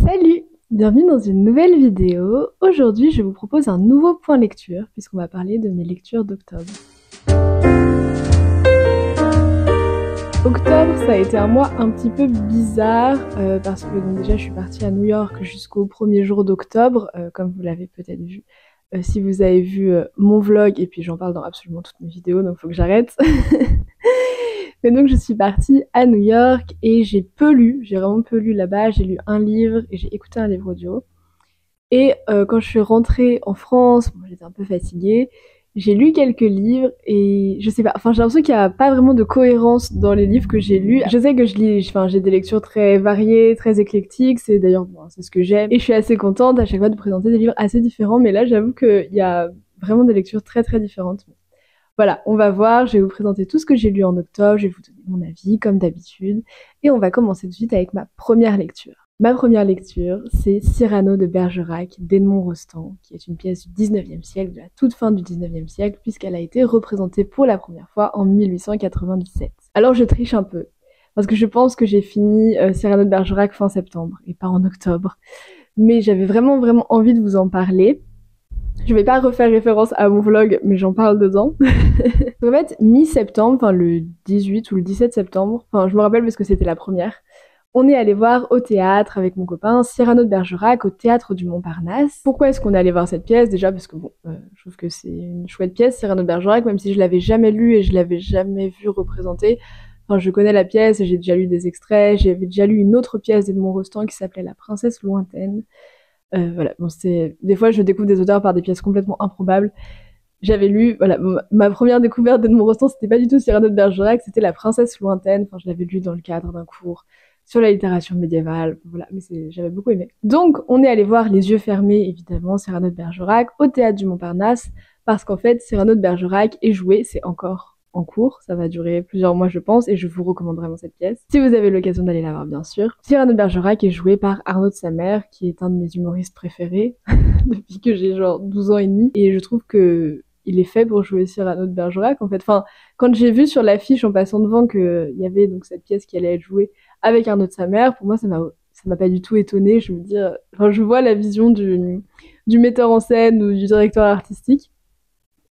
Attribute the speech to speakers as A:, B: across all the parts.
A: Salut! Bienvenue dans une nouvelle vidéo. Aujourd'hui, je vous propose un nouveau point lecture puisqu'on va parler de mes lectures d'octobre. Octobre, ça a été un mois un petit peu bizarre parce que donc, déjà je suis partie à New York jusqu'au premier jour d'octobre, comme vous l'avez peut-être vu. Si vous avez vu mon vlog, et puis j'en parle dans absolument toutes mes vidéos, donc faut que j'arrête. Mais donc je suis partie à New York et j'ai peu lu, j'ai vraiment peu lu là-bas, j'ai lu un livre et j'ai écouté un livre audio. Et quand je suis rentrée en France, bon, j'étais un peu fatiguée, j'ai lu quelques livres et je sais pas, enfin j'ai l'impression qu'il n'y a pas vraiment de cohérence dans les livres que j'ai lus. Je sais que j'ai des lectures très variées, très éclectiques, c'est d'ailleurs bon, c'est ce que j'aime. Et je suis assez contente à chaque fois de présenter des livres assez différents, mais là j'avoue qu'il y a vraiment des lectures très très différentes. Voilà, on va voir, je vais vous présenter tout ce que j'ai lu en octobre, je vais vous donner mon avis comme d'habitude, et on va commencer tout de suite avec ma première lecture. Ma première lecture, c'est Cyrano de Bergerac d'Edmond Rostand, qui est une pièce du 19e siècle, de la toute fin du 19e siècle, puisqu'elle a été représentée pour la première fois en 1897. Alors je triche un peu, parce que je pense que j'ai fini Cyrano de Bergerac fin septembre, et pas en octobre. Mais j'avais vraiment envie de vous en parler. Je vais pas refaire référence à mon vlog, mais j'en parle dedans. En fait, mi-septembre, enfin le 18 ou le 17 septembre, enfin je me rappelle parce que c'était la première, on est allé voir au théâtre avec mon copain Cyrano de Bergerac au théâtre du Montparnasse. Pourquoi est-ce qu'on est allé voir cette pièce? Déjà parce que bon, je trouve que c'est une chouette pièce, Cyrano de Bergerac, même si je l'avais jamais lue et je l'avais jamais vue représentée. Enfin, je connais la pièce, j'ai déjà lu des extraits, j'avais déjà lu une autre pièce d'Edmond Rostand qui s'appelait La Princesse Lointaine. Voilà, bon, des fois je découvre des auteurs par des pièces complètement improbables. J'avais lu, voilà, ma première découverte d'Edmond Rostand, c'était pas du tout Cyrano de Bergerac, c'était La Princesse Lointaine. Enfin, je l'avais lu dans le cadre d'un cours sur la littérature médiévale, voilà, mais j'avais beaucoup aimé. Donc, on est allé voir les yeux fermés, évidemment, Cyrano de Bergerac, au théâtre du Montparnasse, parce qu'en fait, Cyrano de Bergerac est joué, c'est encore en cours, ça va durer plusieurs mois je pense, et je vous recommande vraiment cette pièce, si vous avez l'occasion d'aller la voir bien sûr. Cyrano de Bergerac est joué par Arnaud de Samer, qui est un de mes humoristes préférés, depuis que j'ai genre 12 ans et demi, et je trouve que il est fait pour jouer Cyrano de Bergerac en fait. Enfin, quand j'ai vu sur l'affiche en passant devant qu'il y avait donc cette pièce qui allait être jouée avec Arnaud de Samer, pour moi ça m'a pas du tout étonnée. Je me dis, enfin, je vois la vision du metteur en scène ou du directeur artistique.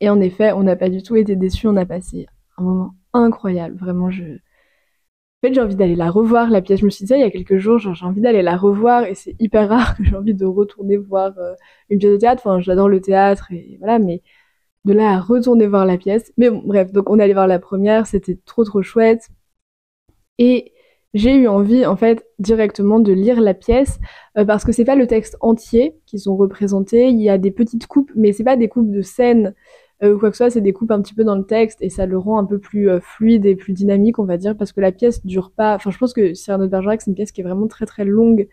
A: Et en effet, on n'a pas du tout été déçus, on a passé un moment incroyable. Vraiment, en fait, j'ai envie d'aller la revoir, la pièce. Je me suis dit ça il y a quelques jours, genre, j'ai envie d'aller la revoir, et c'est hyper rare que j'ai envie de retourner voir une pièce de théâtre. Enfin, j'adore le théâtre, et voilà, mais de là à retourner voir la pièce. Mais bon, bref, donc on est allé voir la première, c'était trop chouette. Et j'ai eu envie, en fait, directement de lire la pièce, parce que c'est pas le texte entier qui sont représentés, il y a des petites coupes, mais c'est pas des coupes de scènes ou quoi que ce soit, c'est des coupes un petit peu dans le texte, et ça le rend un peu plus fluide et plus dynamique, on va dire, parce que la pièce dure pas... Enfin, je pense que Cyrano de Bergerac, c'est une pièce qui est vraiment très longue.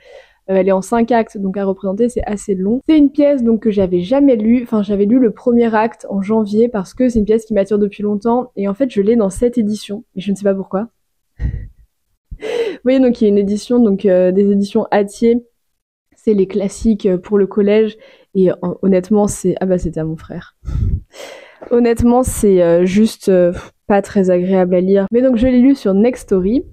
A: Elle est en 5 actes, donc à représenter, c'est assez long. C'est une pièce donc que j'avais jamais lue, enfin j'avais lu le premier acte en janvier, parce que c'est une pièce qui m'attire depuis longtemps, et en fait je l'ai dans cette édition, mais je ne sais pas pourquoi. Vous voyez, donc il y a une édition, donc des éditions Hatier, c'est les classiques pour le collège, et honnêtement c'est... Ah bah c'était à mon frère. Honnêtement c'est juste pas très agréable à lire. Mais donc je l'ai lu sur Next Story,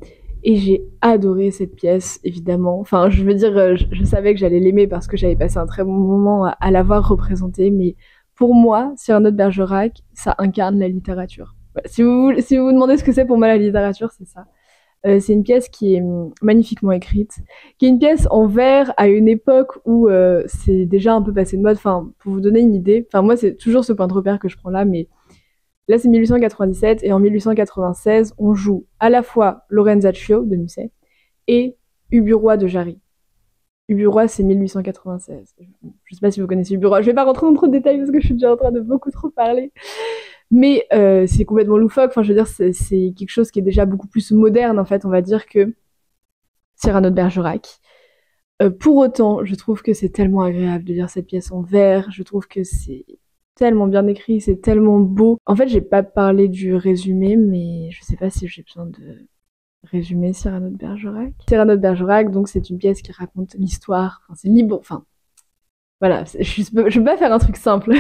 A: et j'ai adoré cette pièce, évidemment. Enfin, je veux dire, je savais que j'allais l'aimer parce que j'avais passé un très bon moment à la voir représentée, mais pour moi, Cyrano de Bergerac, ça incarne la littérature. Voilà. Si vous vous demandez ce que c'est pour moi la littérature, c'est ça. C'est une pièce qui est magnifiquement écrite, qui est une pièce en vers à une époque où c'est déjà un peu passé de mode. Enfin, pour vous donner une idée, enfin moi c'est toujours ce point de repère que je prends là, mais là, c'est 1897, et en 1896, on joue à la fois Lorenzaccio de Musset et Ubu-Roi de Jarry. Ubu-Roi, c'est 1896. Je sais pas si vous connaissez Ubu-Roi. Je vais pas rentrer dans trop de détails parce que je suis déjà en train de beaucoup trop parler. Mais c'est complètement loufoque. Enfin, je veux dire, c'est quelque chose qui est déjà beaucoup plus moderne, en fait, on va dire, que Cyrano de Bergerac. Pour autant, je trouve que c'est tellement agréable de lire cette pièce en vers. Je trouve que c'est tellement bien écrit, c'est tellement beau. En fait, j'ai pas parlé du résumé, mais je sais pas si j'ai besoin de résumer Cyrano de Bergerac. Cyrano de Bergerac, donc c'est une pièce qui raconte l'histoire, enfin c'est libre, enfin voilà, je peux pas faire un truc simple.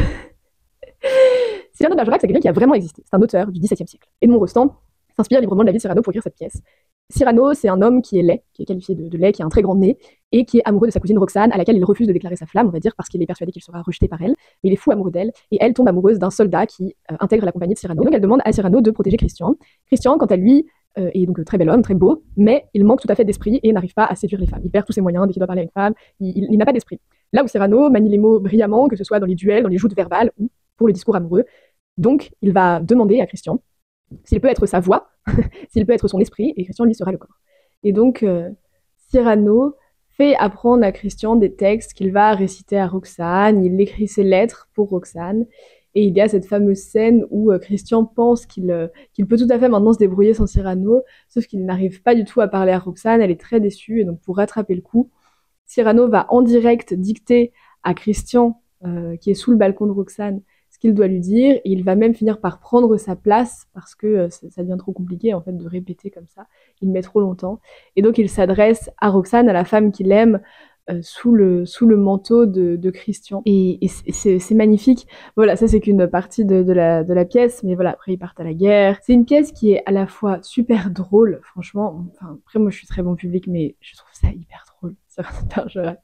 A: Cyrano de Bergerac, c'est quelqu'un qui a vraiment existé, c'est un auteur du XVIIe siècle. Edmond Rostand s'inspire librement de la vie de Cyrano pour écrire cette pièce. Cyrano, c'est un homme qui est laid, qui est qualifié de laid, qui a un très grand nez, et qui est amoureux de sa cousine Roxane, à laquelle il refuse de déclarer sa flamme, on va dire, parce qu'il est persuadé qu'il sera rejeté par elle. Mais il est fou amoureux d'elle, et elle tombe amoureuse d'un soldat qui intègre la compagnie de Cyrano. Donc elle demande à Cyrano de protéger Christian. Christian, quant à lui, est donc très bel homme, très beau, mais il manque tout à fait d'esprit et n'arrive pas à séduire les femmes. Il perd tous ses moyens dès qu'il doit parler à une femme, il n'a pas d'esprit. Là où Cyrano manie les mots brillamment, que ce soit dans les duels, dans les joutes verbales ou pour le discours amoureux. Donc il va demander à Christian s'il peut être sa voix, s'il peut être son esprit, et Christian lui sera le corps. Et donc Cyrano fait apprendre à Christian des textes qu'il va réciter à Roxane, il écrit ses lettres pour Roxane, et il y a cette fameuse scène où Christian pense qu'il peut tout à fait maintenant se débrouiller sans Cyrano, sauf qu'il n'arrive pas du tout à parler à Roxane, elle est très déçue, et donc pour rattraper le coup, Cyrano va en direct dicter à Christian, qui est sous le balcon de Roxane, ce qu'il doit lui dire, et il va même finir par prendre sa place, parce que ça devient trop compliqué en fait de répéter comme ça, il met trop longtemps, et donc il s'adresse à Roxane, à la femme qu'il aime, sous le manteau de Christian, et c'est magnifique. Voilà, ça c'est qu'une partie de la pièce, mais voilà, après ils partent à la guerre. C'est une pièce qui est à la fois super drôle, franchement, enfin, après moi je suis très bon public, mais je trouve ça hyper drôle, Cyrano de Bergerac.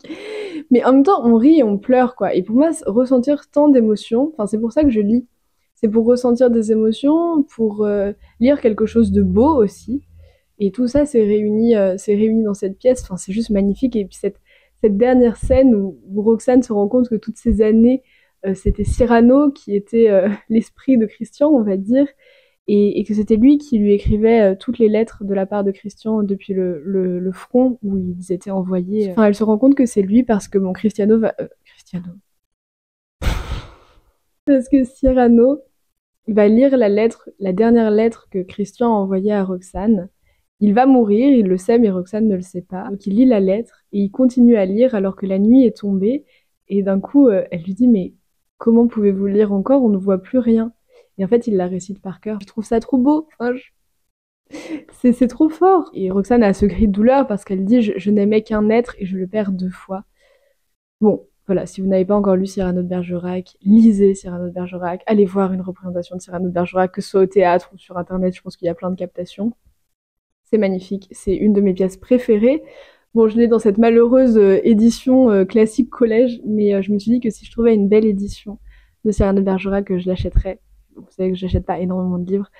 A: Mais en même temps, on rit et on pleure, quoi. Et pour moi, ressentir tant d'émotions, enfin, c'est pour ça que je lis. C'est pour ressentir des émotions, pour lire quelque chose de beau aussi. Et tout ça, c'est réuni dans cette pièce. Enfin, c'est juste magnifique. Et puis cette dernière scène où Roxane se rend compte que toutes ces années, c'était Cyrano qui était l'esprit de Christian, on va dire. Et que c'était lui qui lui écrivait toutes les lettres de la part de Christian depuis le front où ils étaient envoyés. Enfin, elle se rend compte que c'est lui parce que Cristiano va... Cristiano. Parce que Cyrano va lire la dernière lettre que Christian a envoyée à Roxane. Il va mourir, il le sait, mais Roxane ne le sait pas. Donc il lit la lettre et il continue à lire alors que la nuit est tombée. Et d'un coup, elle lui dit « Mais comment pouvez-vous lire encore? On ne voit plus rien. » Et en fait, il la récite par cœur. Je trouve ça trop beau. Enfin, c'est trop fort. Et Roxane a ce cri de douleur parce qu'elle dit je n'aimais qu'un être et je le perds 2 fois. Bon, voilà, si vous n'avez pas encore lu Cyrano de Bergerac, lisez Cyrano de Bergerac. Allez voir une représentation de Cyrano de Bergerac, que ce soit au théâtre ou sur Internet. Je pense qu'il y a plein de captations. C'est magnifique. C'est une de mes pièces préférées. Bon, je l'ai dans cette malheureuse édition classique collège, mais je me suis dit que si je trouvais une belle édition de Cyrano de Bergerac, je l'achèterais. Vous savez que j'achète pas énormément de livres,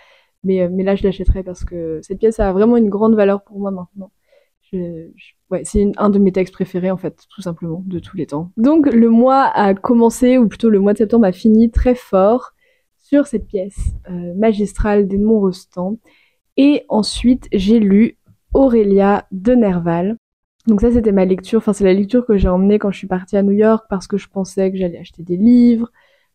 A: mais là je l'achèterais parce que cette pièce a vraiment une grande valeur pour moi maintenant. Ouais, c'est un de mes textes préférés en fait, tout simplement, de tous les temps. Donc le mois a commencé, ou plutôt le mois de septembre a fini très fort sur cette pièce magistrale d'Edmond Rostand. Et ensuite j'ai lu Aurélia de Nerval. Donc ça c'était ma lecture, enfin c'est la lecture que j'ai emmenée quand je suis partie à New York parce que je pensais que j'allais acheter des livres.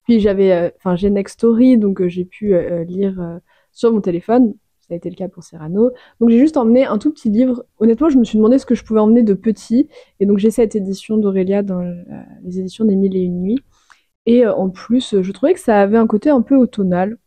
A: Puis j'ai Nextory, donc j'ai pu lire sur mon téléphone. Ça a été le cas pour Cyrano. Donc j'ai juste emmené un tout petit livre. Honnêtement, je me suis demandé ce que je pouvais emmener de petit. Et donc j'ai cette édition d'Aurélia dans les éditions des Mille et une nuits. Et en plus, je trouvais que ça avait un côté un peu automnal.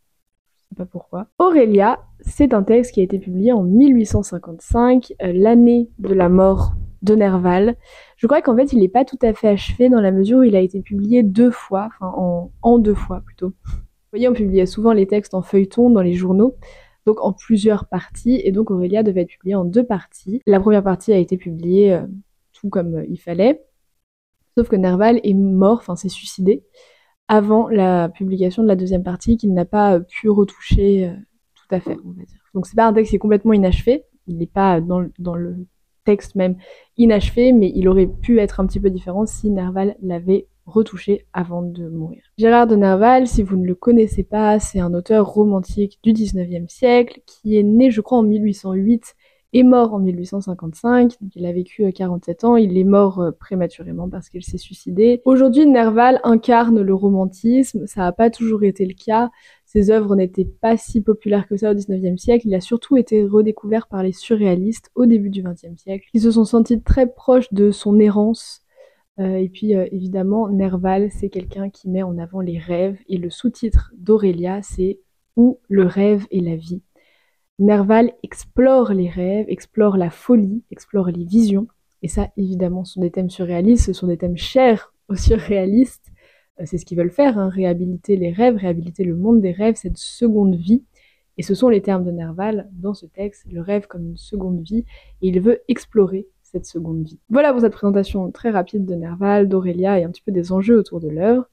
A: Je sais pas pourquoi. Aurélia, c'est un texte qui a été publié en 1855, l'année de la mort de Nerval. Je crois qu'en fait, il n'est pas tout à fait achevé dans la mesure où il a été publié 2 fois, enfin en 2 fois plutôt. Vous voyez, on publiait souvent les textes en feuilleton dans les journaux, donc en plusieurs parties, et donc Aurélia devait être publiée en 2 parties. La première partie a été publiée tout comme il fallait, sauf que Nerval est mort, enfin s'est suicidé, avant la publication de la 2e partie, qu'il n'a pas pu retoucher tout à fait, on va dire. Donc c'est pas un texte qui est complètement inachevé, il n'est pas dans le texte même inachevé, mais il aurait pu être un petit peu différent si Nerval l'avait retouché avant de mourir. Gérard de Nerval, si vous ne le connaissez pas, c'est un auteur romantique du 19e siècle qui est né, je crois, en 1808 et mort en 1855, donc il a vécu 47 ans, il est mort prématurément parce qu'il s'est suicidé. Aujourd'hui, Nerval incarne le romantisme, ça n'a pas toujours été le cas, ses œuvres n'étaient pas si populaires que ça au 19e siècle, il a surtout été redécouvert par les surréalistes au début du 20e siècle, qui se sont sentis très proches de son errance. Et puis évidemment, Nerval, c'est quelqu'un qui met en avant les rêves, et le sous-titre d'Aurélia, c'est « Où le rêve et la vie ». Nerval explore les rêves, explore la folie, explore les visions, et ça, évidemment, ce sont des thèmes surréalistes, ce sont des thèmes chers aux surréalistes, c'est ce qu'ils veulent faire, hein, réhabiliter les rêves, réhabiliter le monde des rêves, cette seconde vie, Et ce sont les termes de Nerval dans ce texte, le rêve comme une seconde vie, et il veut explorer cette seconde vie. Voilà pour cette présentation très rapide de Nerval, d'Aurélia et un petit peu des enjeux autour de l'œuvre.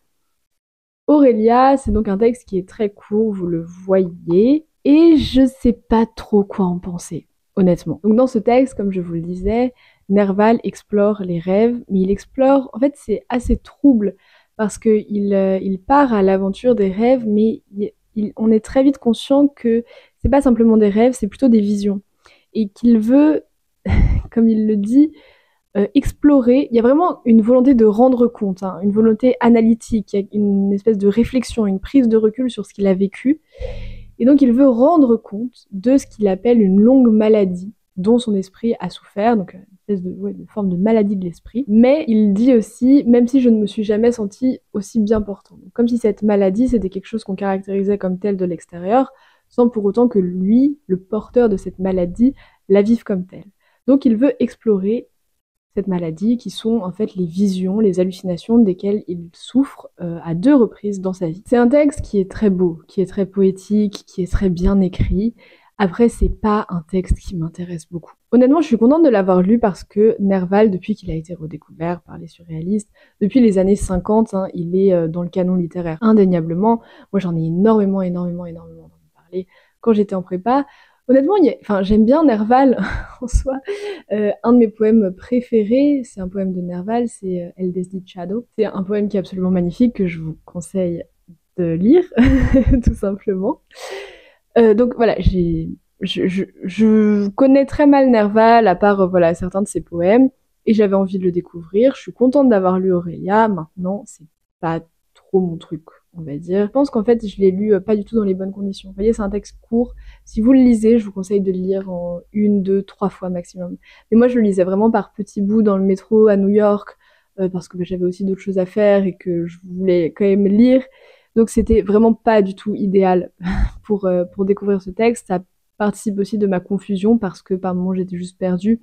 A: Aurélia, c'est donc un texte qui est très court, vous le voyez, et je sais pas trop quoi en penser, honnêtement. Donc dans ce texte, comme je vous le disais, Nerval explore les rêves, mais il explore, en fait c'est assez trouble, parce qu'il part à l'aventure des rêves, mais on est très vite conscient que c'est pas simplement des rêves, c'est plutôt des visions. Et qu'il veut, comme il le dit, explorer. Il y a vraiment une volonté de rendre compte, hein, une volonté analytique, il y a une espèce de réflexion, une prise de recul sur ce qu'il a vécu. Et donc il veut rendre compte de ce qu'il appelle une longue maladie dont son esprit a souffert, donc une espèce de forme de maladie de l'esprit. Mais il dit aussi, même si je ne me suis jamais senti aussi bien portant. Donc, comme si cette maladie, c'était quelque chose qu'on caractérisait comme tel de l'extérieur, sans pour autant que lui, le porteur de cette maladie, la vive comme telle. Donc il veut explorer cette maladie, qui sont en fait les visions, les hallucinations desquelles il souffre à 2 reprises dans sa vie. C'est un texte qui est très beau, qui est très poétique, qui est très bien écrit. Après, c'est pas un texte qui m'intéresse beaucoup. Honnêtement, je suis contente de l'avoir lu parce que Nerval, depuis qu'il a été redécouvert par les surréalistes, depuis les années 50, hein, il est dans le canon littéraire, indéniablement. Moi, j'en ai énormément entendu parler quand j'étais en prépa. Honnêtement, j'aime bien Nerval en soi. Un de mes poèmes préférés, c'est un poème de Nerval, c'est El Desdichado. C'est un poème qui est absolument magnifique, que je vous conseille de lire, tout simplement. Donc voilà, je connais très mal Nerval, à part voilà, certains de ses poèmes, et j'avais envie de le découvrir. Je suis contente d'avoir lu Aurélia. Maintenant, c'est pas trop mon truc, on va dire. Je pense qu'en fait, je l'ai lu pas du tout dans les bonnes conditions. Vous voyez, c'est un texte court. Si vous le lisez, je vous conseille de le lire en 1, 2, 3 fois maximum. Mais moi, je le lisais vraiment par petits bouts dans le métro à New York, parce que j'avais aussi d'autres choses à faire et que je voulais quand même lire. Donc c'était vraiment pas du tout idéal pour découvrir ce texte. Ça participe aussi de ma confusion parce que par moments j'étais juste perdue.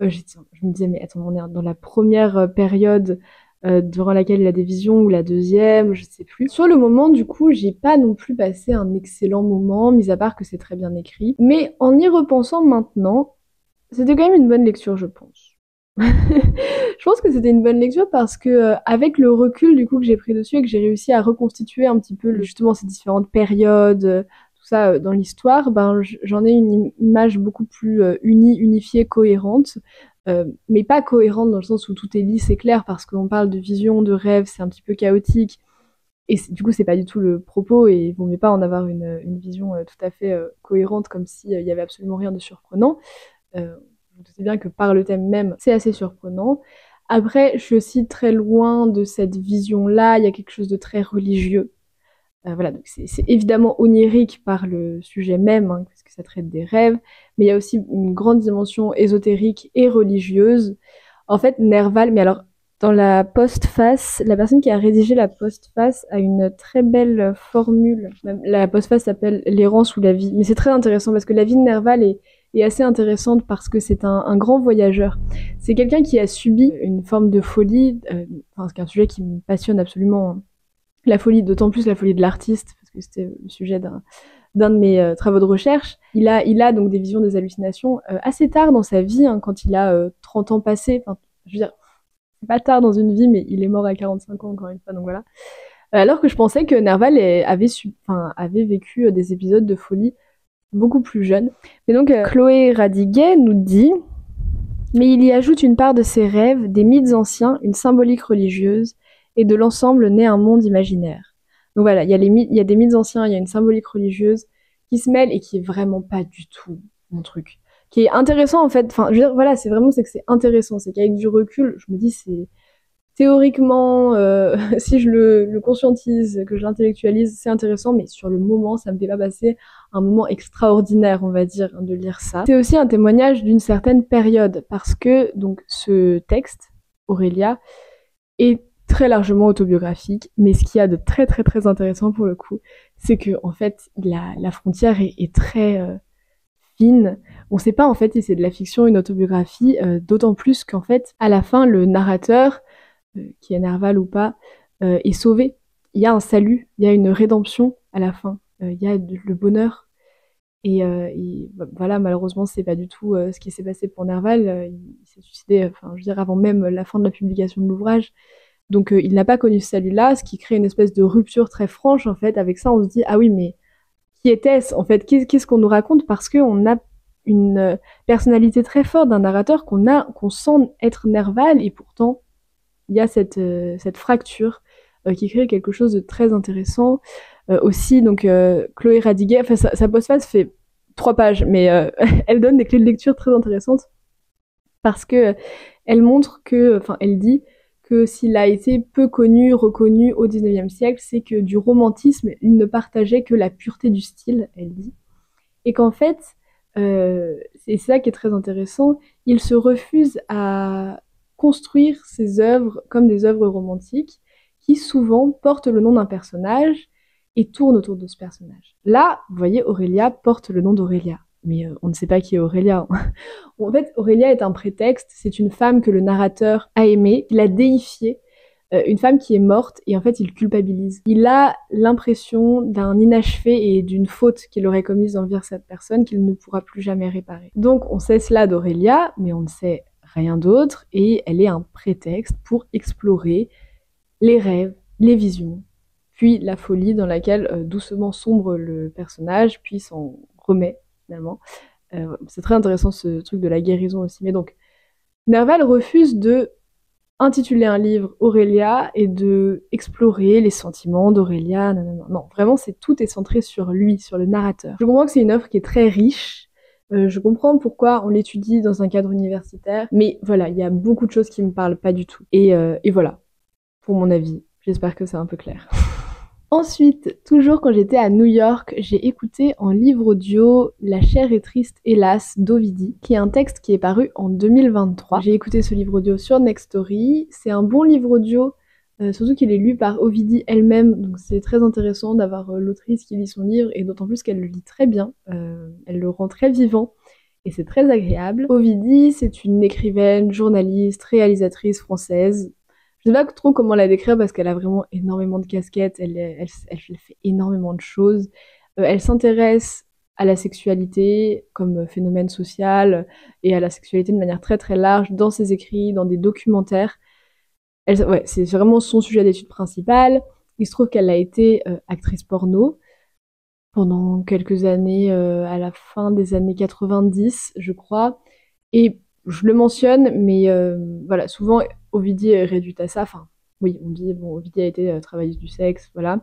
A: Je me disais mais attends, on est dans la première période durant laquelle il a des visions ou la deuxième, je sais plus. Sur le moment, du coup, j'ai pas non plus passé un excellent moment, mis à part que c'est très bien écrit. Mais en y repensant maintenant, c'était quand même une bonne lecture, je pense. Je pense que c'était une bonne lecture parce que avec le recul du coup que j'ai pris dessus et que j'ai réussi à reconstituer un petit peu justement ces différentes périodes, tout ça dans l'histoire, ben j'en ai une image beaucoup plus unifiée, cohérente. Mais pas cohérente dans le sens où tout est lisse et clair parce qu'on parle de vision, de rêve, c'est un petit peu chaotique. Et du coup, c'est pas du tout le propos et il vaut mieux pas en avoir une vision tout à fait cohérente comme s'il y avait absolument rien de surprenant. Vous doutez bien que par le thème même, c'est assez surprenant. Après, je suis aussi très loin de cette vision-là, il y a quelque chose de très religieux. Voilà, donc c'est évidemment onirique par le sujet même, hein, parce que ça traite des rêves, mais il y a aussi une grande dimension ésotérique et religieuse. En fait, Nerval, mais alors, dans la postface, la personne qui a rédigé la postface a une très belle formule. La postface s'appelle L'errance ou la vie. Mais c'est très intéressant parce que la vie de Nerval est assez intéressante parce que c'est un grand voyageur. C'est quelqu'un qui a subi une forme de folie, c'est un sujet qui me passionne absolument. Hein. La folie, d'autant plus la folie de l'artiste, parce que c'était le sujet d'un de mes travaux de recherche. Il a donc des visions, des hallucinations assez tard dans sa vie, hein, quand il a 30 ans passés. Enfin, je veux dire, c'est pas tard dans une vie, mais il est mort à 45 ans encore une fois, donc voilà. Alors que je pensais que Nerval avait vécu des épisodes de folie beaucoup plus jeune. Mais donc Chloé Radiguet nous dit « Mais il y ajoute une part de ses rêves, des mythes anciens, une symbolique religieuse, et de l'ensemble naît un monde imaginaire. » Donc voilà, il y a des mythes anciens, il y a une symbolique religieuse qui se mêle et qui est vraiment pas du tout mon truc. Qui est intéressant en fait, enfin je veux dire, voilà, c'est que c'est intéressant, c'est qu'avec du recul, je me dis c'est... Théoriquement, si je le conscientise, que je l'intellectualise, c'est intéressant, mais sur le moment, ça me fait pas passer un moment extraordinaire, on va dire, de lire ça. C'est aussi un témoignage d'une certaine période, parce que donc ce texte, Aurélia, est très largement autobiographique, mais ce qu'il y a de très très très intéressant pour le coup, c'est que en fait, la frontière est très fine. On sait pas en fait si c'est de la fiction, une autobiographie, d'autant plus qu'en fait, à la fin, le narrateur qui est Nerval ou pas, est sauvé. Il y a un salut, il y a une rédemption à la fin, il y a le bonheur. voilà, malheureusement, c'est pas du tout ce qui s'est passé pour Nerval. Il s'est suicidé, enfin, je veux dire, avant même la fin de la publication de l'ouvrage. Donc, il n'a pas connu ce salut-là, ce qui crée une espèce de rupture très franche, en fait. Avec ça, on se dit, ah oui, mais qui était-ce, en fait? Qu'est-ce qu'on nous raconte? Parce qu'on a une personnalité très forte d'un narrateur qu'on sent être Nerval, et pourtant, il y a cette fracture qui crée quelque chose de très intéressant. Aussi, donc, Chloé Radiguet, enfin, sa postface fait 3 pages, mais elle donne des clés de lecture très intéressantes parce que elle montre que, enfin, elle dit que s'il a été peu connu, reconnu au XIXe siècle, c'est que du romantisme, il ne partageait que la pureté du style, elle dit, et qu'en fait, c'est ça qui est très intéressant, il se refuse à construire ses œuvres comme des œuvres romantiques qui souvent portent le nom d'un personnage et tournent autour de ce personnage. Là, vous voyez, Aurélia porte le nom d'Aurélia. Mais on ne sait pas qui est Aurélia. En fait, Aurélia est un prétexte, c'est une femme que le narrateur a aimée, il a déifiée, une femme qui est morte, et en fait il culpabilise. Il a l'impression d'un inachevé et d'une faute qu'il aurait commise envers cette personne qu'il ne pourra plus jamais réparer. Donc on sait cela d'Aurélia, mais on ne sait rien d'autre, et elle est un prétexte pour explorer les rêves, les visions, puis la folie dans laquelle doucement sombre le personnage, puis s'en remet finalement. C'est très intéressant ce truc de la guérison aussi. Mais donc, Nerval refuse de intituler un livre Aurélia et de explorer les sentiments d'Aurélia. Non, vraiment, tout est centré sur lui, sur le narrateur. Je comprends que c'est une œuvre qui est très riche. Je comprends pourquoi on l'étudie dans un cadre universitaire. Mais voilà, il y a beaucoup de choses qui me parlent pas du tout. Et voilà, pour mon avis. J'espère que c'est un peu clair. Ensuite, toujours quand j'étais à New York, j'ai écouté en livre audio La chair est triste, hélas, d'Ovidie, qui est un texte qui est paru en 2023. J'ai écouté ce livre audio sur Nextory. C'est un bon livre audio, surtout qu'il est lu par Ovidie elle-même, donc c'est très intéressant d'avoir l'autrice qui lit son livre, et d'autant plus qu'elle le lit très bien. Elle le rend très vivant, et c'est très agréable. Ovidie, c'est une écrivaine, journaliste, réalisatrice française. Je sais pas trop comment la décrire parce qu'elle a vraiment énormément de casquettes, elle fait énormément de choses. Elle s'intéresse à la sexualité comme phénomène social et à la sexualité de manière très très large dans ses écrits, dans des documentaires. Ouais, c'est vraiment son sujet d'étude principal. Il se trouve qu'elle a été actrice porno pendant quelques années, à la fin des années 90, je crois. Et je le mentionne, mais voilà, souvent Ovidie est réduite à ça. Enfin, oui, on dit, bon, Ovidie a été travailleuse du sexe, voilà.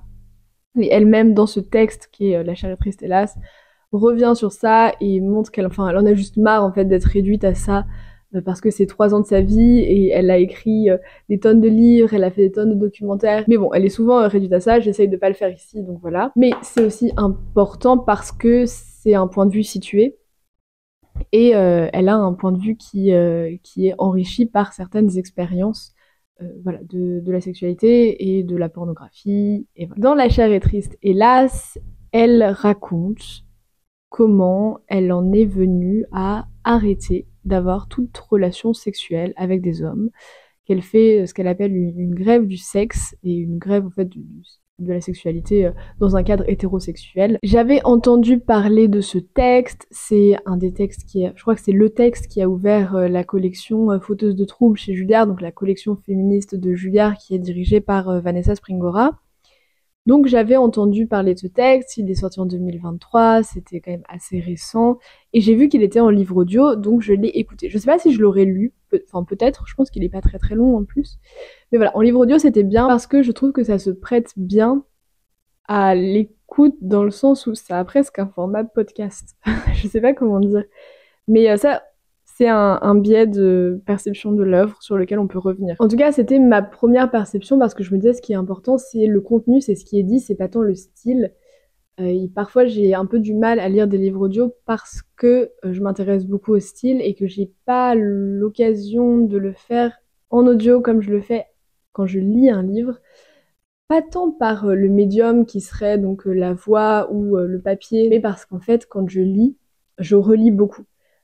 A: Et elle-même, dans ce texte, qui est La chair est triste, hélas, revient sur ça et montre qu'elle elle en a juste marre, en fait, d'être réduite à ça, parce que c'est 3 ans de sa vie, et elle a écrit des tonnes de livres, elle a fait des tonnes de documentaires. Mais bon, elle est souvent réduite à ça, j'essaye de pas le faire ici, donc voilà. Mais c'est aussi important parce que c'est un point de vue situé, et elle a un point de vue qui est enrichi par certaines expériences voilà, de la sexualité et de la pornographie. Et voilà. Dans La chair est triste, hélas, elle raconte comment elle en est venue à arrêter d'avoir toute relation sexuelle avec des hommes, qu'elle fait ce qu'elle appelle une grève du sexe, et une grève en fait de la sexualité dans un cadre hétérosexuel. J'avais entendu parler de ce texte, c'est un des textes je crois que c'est le texte qui a ouvert la collection Fauteuse de troubles chez Julliard, donc la collection féministe de Julliard qui est dirigée par Vanessa Springora. Donc j'avais entendu parler de ce texte, il est sorti en 2023, c'était quand même assez récent, et j'ai vu qu'il était en livre audio, donc je l'ai écouté. Je sais pas si je l'aurais lu, enfin peut-être, je pense qu'il est pas très très long en plus, mais voilà, en livre audio c'était bien parce que je trouve que ça se prête bien à l'écoute dans le sens où ça a presque un format podcast. Je sais pas comment dire, mais ça, c'est un biais de perception de l'œuvre sur lequel on peut revenir. En tout cas, c'était ma première perception parce que je me disais ce qui est important, c'est le contenu, c'est ce qui est dit, c'est pas tant le style. Parfois, j'ai un peu du mal à lire des livres audio parce que je m'intéresse beaucoup au style et que j'ai pas l'occasion de le faire en audio comme je le fais quand je lis un livre. Pas tant par le médium qui serait donc la voix ou le papier, mais parce qu'en fait, quand je lis, je relis beaucoup.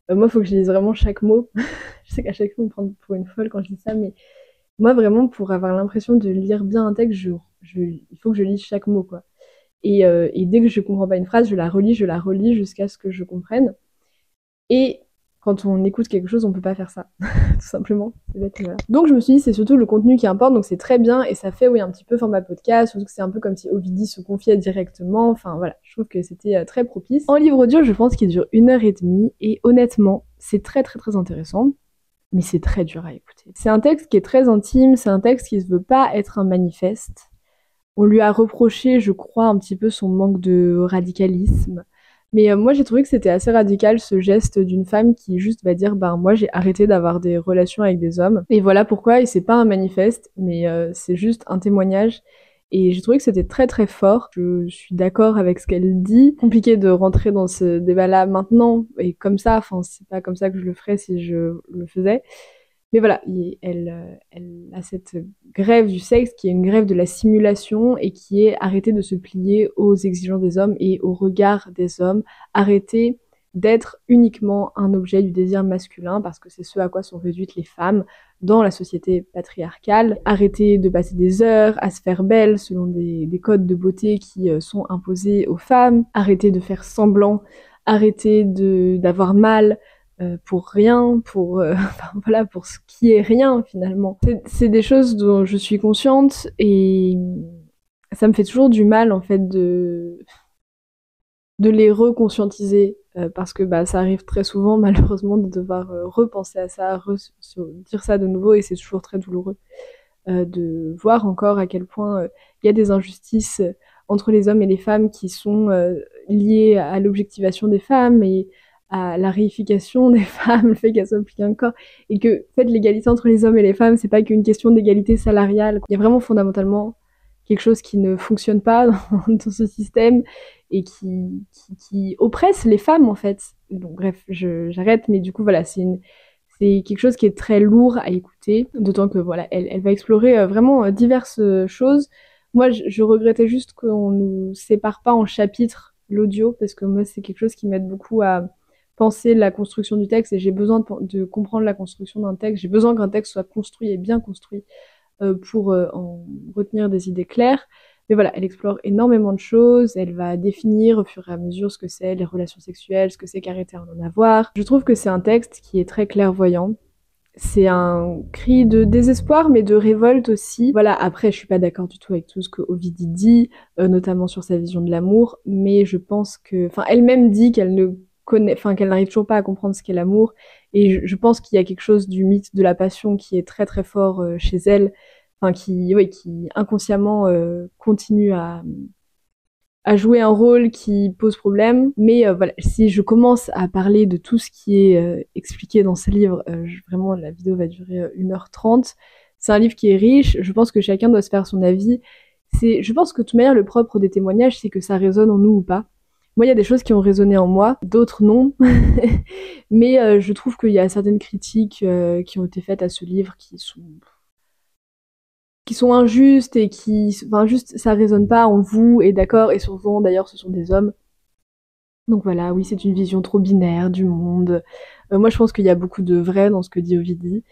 A: Moi, il faut que je lise vraiment chaque mot. Je sais qu'à chaque fois, on me prend pour une folle quand je dis ça, mais moi, vraiment, pour avoir l'impression de lire bien un texte, il faut que je lise chaque mot, quoi. Et dès que je comprends pas une phrase, je la relis jusqu'à ce que je comprenne. Et quand on écoute quelque chose, on peut pas faire ça, tout simplement. Voilà. Donc je me suis dit, c'est surtout le contenu qui importe, donc c'est très bien, et ça fait, oui, un petit peu format podcast, surtout que c'est un peu comme si Ovidie se confiait directement, enfin voilà, je trouve que c'était très propice. En livre audio, je pense qu'il dure 1h30, et honnêtement, c'est très très très intéressant, mais c'est très dur à écouter. C'est un texte qui est très intime, c'est un texte qui ne veut pas être un manifeste. On lui a reproché, je crois, un petit peu son manque de radicalisme. Mais moi, j'ai trouvé que c'était assez radical, ce geste d'une femme qui juste va dire, moi, j'ai arrêté d'avoir des relations avec des hommes. Et voilà pourquoi, et c'est pas un manifeste, mais c'est juste un témoignage. Et j'ai trouvé que c'était très très fort. Je suis d'accord avec ce qu'elle dit. Compliqué de rentrer dans ce débat-là maintenant, et comme ça, enfin, c'est pas comme ça que je le ferais si je le faisais. Mais voilà, elle a cette grève du sexe qui est une grève de la simulation et qui est arrêter de se plier aux exigences des hommes et au regard des hommes, arrêter d'être uniquement un objet du désir masculin parce que c'est ce à quoi sont réduites les femmes dans la société patriarcale, arrêter de passer des heures à se faire belle selon des codes de beauté qui sont imposés aux femmes, arrêter de faire semblant, arrêter d'avoir mal, pour rien, enfin, voilà, pour ce qui est rien finalement. C'est des choses dont je suis consciente et ça me fait toujours du mal en fait de les reconscientiser parce que ça arrive très souvent malheureusement de devoir repenser à ça, dire ça de nouveau et c'est toujours très douloureux de voir encore à quel point il y a des injustices entre les hommes et les femmes qui sont liées à l'objectivation des femmes et à la réification des femmes, le fait qu'elles soient pliées un corps, et que en fait, l'égalité entre les hommes et les femmes, c'est pas qu'une question d'égalité salariale. Il y a vraiment fondamentalement quelque chose qui ne fonctionne pas dans ce système et qui oppresse les femmes en fait. Donc bref, j'arrête, mais du coup voilà, c'est quelque chose qui est très lourd à écouter, d'autant que voilà, elle va explorer vraiment diverses choses. Moi, je regrettais juste qu'on nous sépare pas en chapitres l'audio, parce que moi, c'est quelque chose qui m'aide beaucoup à penser la construction du texte, et j'ai besoin de comprendre la construction d'un texte. J'ai besoin qu'un texte soit construit et bien construit pour en retenir des idées claires. Mais voilà, elle explore énormément de choses, elle va définir au fur et à mesure ce que c'est les relations sexuelles, ce que c'est qu'arrêter d'en avoir. Je trouve que c'est un texte qui est très clairvoyant. C'est un cri de désespoir, mais de révolte aussi. Voilà, après, je suis pas d'accord du tout avec tout ce que Ovidie dit, notamment sur sa vision de l'amour, mais je pense que... Enfin, elle-même dit qu'elle ne connaît... Enfin, qu'elle n'arrive toujours pas à comprendre ce qu'est l'amour, et je pense qu'il y a quelque chose du mythe de la passion qui est très très fort chez elle, enfin, qui inconsciemment continue à jouer un rôle qui pose problème. Mais voilà, si je commence à parler de tout ce qui est expliqué dans ce livre, vraiment la vidéo va durer 1h30. C'est un livre qui est riche, je pense que chacun doit se faire son avis. Je pense que de toute manière, le propre des témoignages, c'est que ça résonne en nous ou pas. Moi, il y a des choses qui ont résonné en moi, d'autres non. Mais je trouve qu'il y a certaines critiques qui ont été faites à ce livre qui sont injustes et enfin juste ça résonne pas en vous, et d'accord, et souvent d'ailleurs ce sont des hommes. Donc voilà, oui, c'est une vision trop binaire du monde. Moi je pense qu'il y a beaucoup de vrai dans ce que dit Ovidie.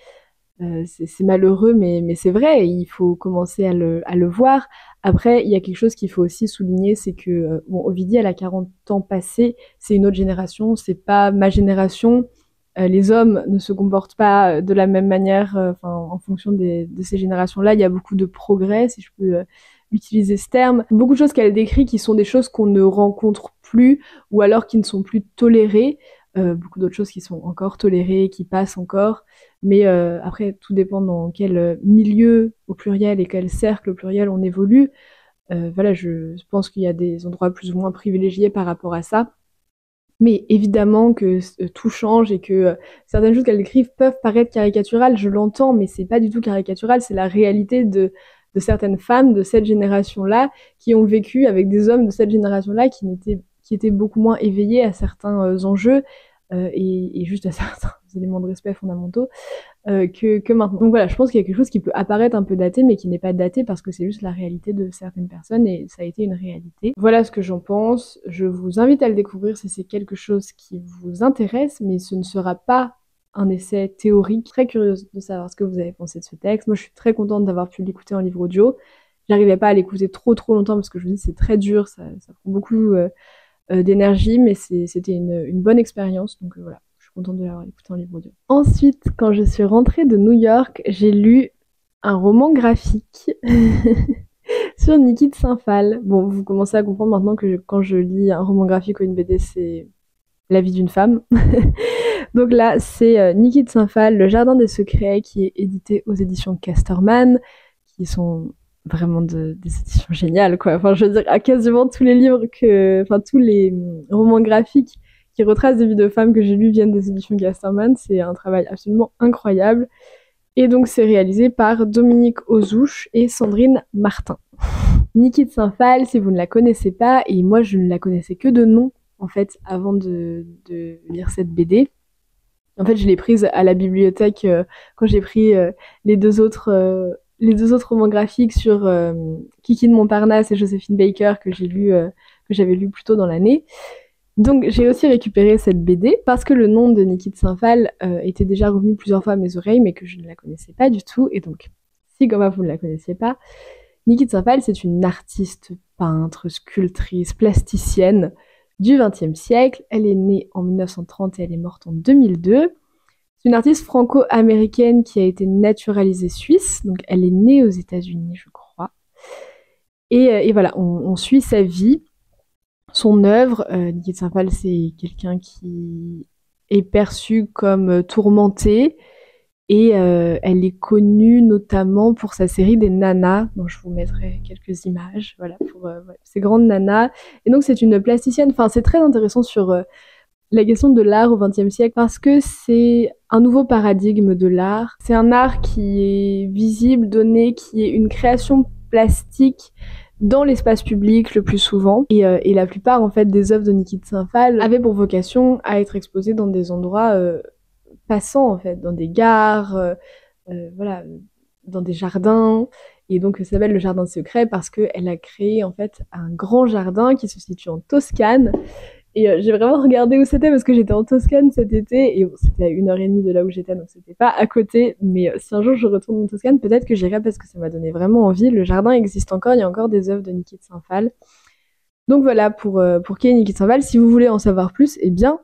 A: C'est malheureux, mais c'est vrai, et il faut commencer à le voir. Après, il y a quelque chose qu'il faut aussi souligner, c'est que bon, Ovidie, elle a 40 ans passés, c'est une autre génération, c'est pas ma génération. Les hommes ne se comportent pas de la même manière en fonction de ces générations-là. Il y a beaucoup de progrès, si je peux utiliser ce terme. Beaucoup de choses qu'elle décrit qui sont des choses qu'on ne rencontre plus ou alors qui ne sont plus tolérées. Beaucoup d'autres choses qui sont encore tolérées, qui passent encore. Mais après, tout dépend dans quel milieu au pluriel et quel cercle au pluriel on évolue. Voilà, je pense qu'il y a des endroits plus ou moins privilégiés par rapport à ça. Mais évidemment que tout change et que certaines choses qu'elle écrivent peuvent paraître caricaturales, je l'entends, mais c'est pas du tout caricatural, c'est la réalité de certaines femmes de cette génération-là qui ont vécu avec des hommes de cette génération-là qui étaient beaucoup moins éveillés à certains enjeux et juste à certains éléments de respect fondamentaux que maintenant. Donc voilà, je pense qu'il y a quelque chose qui peut apparaître un peu daté, mais qui n'est pas daté parce que c'est juste la réalité de certaines personnes et ça a été une réalité. Voilà ce que j'en pense. Je vous invite à le découvrir si c'est quelque chose qui vous intéresse, mais ce ne sera pas un essai théorique. Très curieuse de savoir ce que vous avez pensé de ce texte. Moi, je suis très contente d'avoir pu l'écouter en livre audio. J'arrivais pas à l'écouter trop longtemps parce que je me dis c'est très dur, ça prend beaucoup d'énergie, mais c'était une bonne expérience, donc voilà, je suis contente de l'avoir écouté en livre audio. Ensuite, quand je suis rentrée de New York, j'ai lu un roman graphique sur Niki de Saint-Phalle. Bon, vous commencez à comprendre maintenant que quand je lis un roman graphique ou une BD, c'est la vie d'une femme. Donc là, c'est Niki de Saint-Phalle, Le Jardin des Secrets, qui est édité aux éditions Casterman, qui sont vraiment des éditions géniales, quoi. Enfin, je veux dire, à quasiment tous les livres tous les romans graphiques qui retracent des vies de femmes que j'ai lues viennent des éditions Casterman. C'est un travail absolument incroyable. Et donc, c'est réalisé par Dominique Ozouche et Sandrine Martin. Niki de Saint-Phalle, si vous ne la connaissez pas, et moi, je ne la connaissais que de nom, en fait, avant de lire cette BD. En fait, je l'ai prise à la bibliothèque quand j'ai pris les deux autres romans graphiques sur Kiki de Montparnasse et Joséphine Baker que j'avais lu plus tôt dans l'année. Donc j'ai aussi récupéré cette BD parce que le nom de Niki de Saint-Phalle était déjà revenu plusieurs fois à mes oreilles, mais que je ne la connaissais pas du tout. Et donc, si comme moi vous ne la connaissiez pas, Niki de Saint-Phalle, c'est une artiste, peintre, sculptrice, plasticienne du XXe siècle. Elle est née en 1930 et elle est morte en 2002. C'est une artiste franco-américaine qui a été naturalisée suisse, donc elle est née aux États-Unis, je crois. Et voilà, on suit sa vie, son œuvre. Niki de Saint-Phalle, c'est quelqu'un qui est perçu comme tourmenté. Et elle est connue notamment pour sa série des nanas, dont je vous mettrai quelques images, voilà, pour ces grandes nanas. Et donc c'est une plasticienne, enfin c'est très intéressant sur la question de l'art au XXe siècle, parce que c'est un nouveau paradigme de l'art. C'est un art qui est visible, donné, qui est une création plastique dans l'espace public le plus souvent. Et la plupart en fait des œuvres de Niki de Saint-Phalle avaient pour vocation à être exposées dans des endroits passants en fait, dans des gares, voilà, dans des jardins. Et donc ça s'appelle le Jardin secret parce qu'elle a créé en fait un grand jardin qui se situe en Toscane. Et j'ai vraiment regardé où c'était parce que j'étais en Toscane cet été et bon, c'était à 1h30 de là où j'étais, donc c'était pas à côté. Mais si un jour je retourne en Toscane, peut-être que j'irai parce que ça m'a donné vraiment envie. Le jardin existe encore, il y a encore des œuvres de Niki de Saint-Phalle. Donc voilà pour qui est Niki de Saint-Phalle. Si vous voulez en savoir plus, eh bien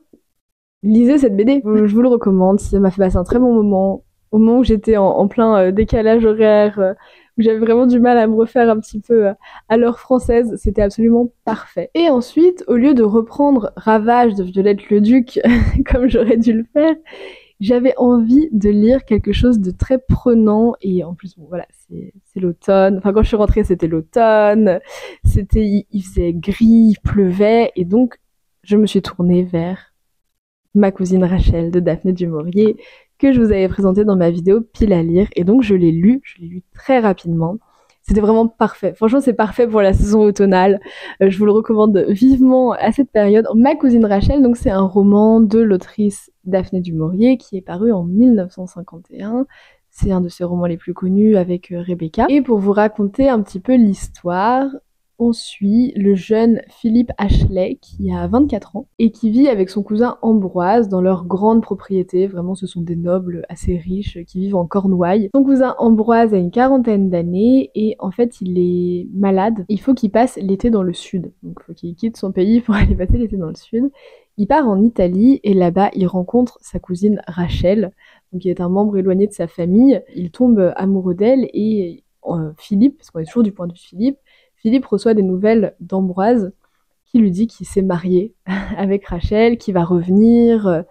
A: lisez cette BD. Je vous le recommande. Ça m'a fait passer un très bon moment. Au moment où j'étais en plein décalage horaire, où j'avais vraiment du mal à me refaire un petit peu à l'heure française, c'était absolument parfait. Et ensuite, au lieu de reprendre Ravage de Violette Leduc, comme j'aurais dû le faire, j'avais envie de lire quelque chose de très prenant. Et en plus, bon voilà, c'est l'automne. Enfin, quand je suis rentrée, c'était l'automne. Il faisait gris, il pleuvait. Et donc, je me suis tournée vers Ma cousine Rachel de Daphné du Maurier, que je vous avais présenté dans ma vidéo Pile à lire. Et donc je l'ai lu très rapidement. C'était vraiment parfait. Franchement, c'est parfait pour la saison automnale. Je vous le recommande vivement à cette période. Ma cousine Rachel, donc c'est un roman de l'autrice Daphné du Maurier qui est paru en 1951. C'est un de ses romans les plus connus avec Rebecca. Et pour vous raconter un petit peu l'histoire, on suit le jeune Philippe Ashley qui a 24 ans et qui vit avec son cousin Ambroise dans leur grande propriété. Vraiment, ce sont des nobles assez riches qui vivent en Cornouailles. Son cousin Ambroise a une 40aine d'années et en fait, il est malade. Il faut qu'il passe l'été dans le sud. Donc, il faut qu'il quitte son pays pour aller passer l'été dans le sud. Il part en Italie et là-bas, il rencontre sa cousine Rachel, donc qui est un membre éloigné de sa famille. Il tombe amoureux d'elle et Philippe, parce qu'on est toujours du point de vue de Philippe reçoit des nouvelles d'Ambroise qui lui dit qu'il s'est marié avec Rachel, qu'il va revenir,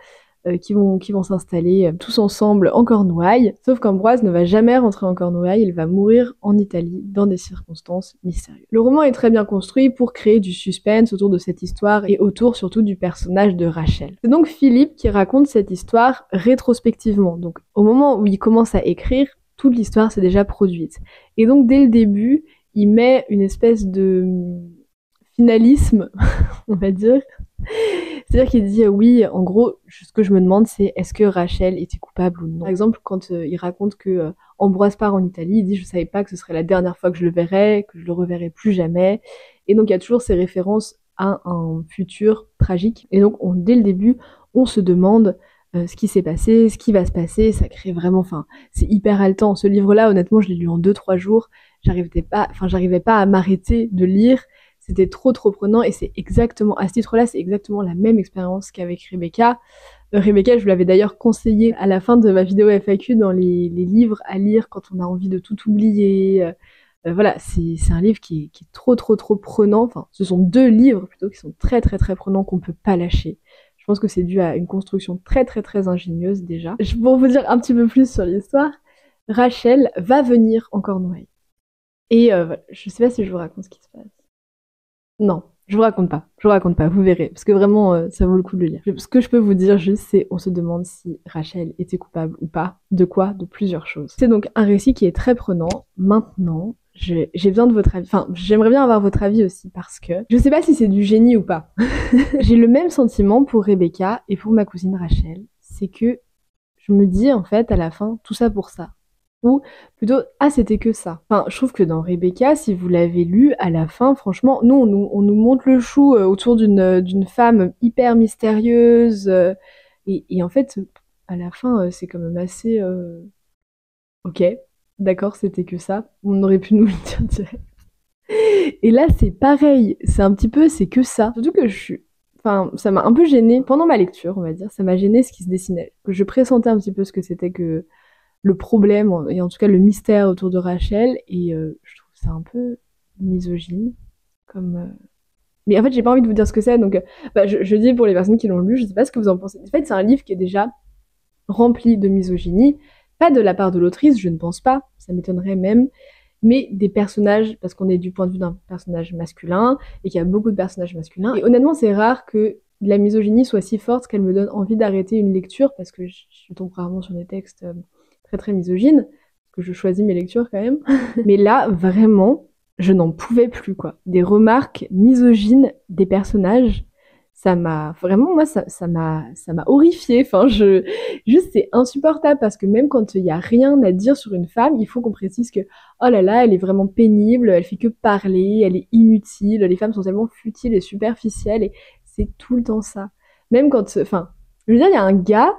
A: qu'ils vont s'installer tous ensemble en Cornouailles. Sauf qu'Ambroise ne va jamais rentrer en Cornouailles, il va mourir en Italie dans des circonstances mystérieuses. Le roman est très bien construit pour créer du suspense autour de cette histoire et autour surtout du personnage de Rachel. C'est donc Philippe qui raconte cette histoire rétrospectivement. Donc au moment où il commence à écrire, toute l'histoire s'est déjà produite. Et donc dès le début, il met une espèce de finalisme, on va dire. C'est-à-dire qu'il dit oui, en gros, ce que je me demande, c'est est-ce que Rachel était coupable ou non. Par exemple, quand il raconte que Ambroise part en Italie, il dit je savais pas que ce serait la dernière fois que je le verrais, que je le reverrai plus jamais. Et donc il y a toujours ces références à un futur tragique. Et donc dès le début, on se demande
B: ce qui s'est passé, ce qui va se passer, ça crée vraiment, enfin, c'est hyper haletant. Ce livre-là, honnêtement, je l'ai lu en 2-3 jours, j'arrivais pas à m'arrêter de lire, c'était trop prenant, et c'est exactement, à ce titre-là, c'est exactement la même expérience qu'avec Rebecca. Rebecca, je vous l'avais d'ailleurs conseillé à la fin de ma vidéo FAQ dans les livres à lire quand on a envie de tout oublier. Voilà, c'est un livre qui est trop prenant. Enfin, ce sont 2 livres plutôt qui sont très prenants, qu'on peut pas lâcher. Je pense que c'est dû à une construction très ingénieuse déjà. Pour vous dire un petit peu plus sur l'histoire, Rachel va venir en Cornouailles. Et voilà, je sais pas si je vous raconte ce qui se passe. Non, je vous raconte pas, vous verrez, parce que vraiment, ça vaut le coup de le lire. Ce que je peux vous dire juste, c'est on se demande si Rachel était coupable ou pas. De quoi? De plusieurs choses. C'est donc un récit qui est très prenant. Maintenant, j'ai besoin de votre avis. Enfin, j'aimerais bien avoir votre avis aussi, parce que je sais pas si c'est du génie ou pas. J'ai le même sentiment pour Rebecca et pour ma cousine Rachel. C'est que je me dis, en fait, à la fin, tout ça pour ça. Ou plutôt, ah, c'était que ça. Enfin, je trouve que dans Rebecca, si vous l'avez lu, à la fin, franchement, nous, on nous montre le chou autour d'une femme hyper mystérieuse. Et en fait, à la fin, c'est quand même assez... Ok, d'accord, c'était que ça. On aurait pu nous le dire direct. Et là, c'est pareil. C'est un petit peu, c'est que ça. Surtout que je suis... Enfin, ça m'a un peu gênée pendant ma lecture, on va dire. Ça m'a gênée ce qui se dessinait. Que je pressentais un petit peu ce que c'était que le problème, et en tout cas le mystère autour de Rachel, et je trouve ça un peu misogyne, comme... Mais en fait, j'ai pas envie de vous dire ce que c'est, donc je dis pour les personnes qui l'ont lu, je sais pas ce que vous en pensez. En fait, c'est un livre qui est déjà rempli de misogynie, pas de la part de l'autrice, je ne pense pas, ça m'étonnerait même, mais des personnages, parce qu'on est du point de vue d'un personnage masculin, et qu'il y a beaucoup de personnages masculins, et honnêtement, c'est rare que la misogynie soit si forte qu'elle me donne envie d'arrêter une lecture, parce que je tombe rarement sur des textes très misogyne, parce que je choisis mes lectures quand même. Mais là, vraiment, je n'en pouvais plus, quoi. Des remarques misogynes des personnages, ça m'a vraiment, moi, ça m'a horrifiée. Enfin, juste, c'est insupportable, parce que même quand il y a rien à dire sur une femme, il faut qu'on précise que, oh là là, elle est vraiment pénible, elle fait que parler, elle est inutile, les femmes sont tellement futiles et superficielles, et c'est tout le temps ça. Même quand, enfin, je veux dire, il y a un gars,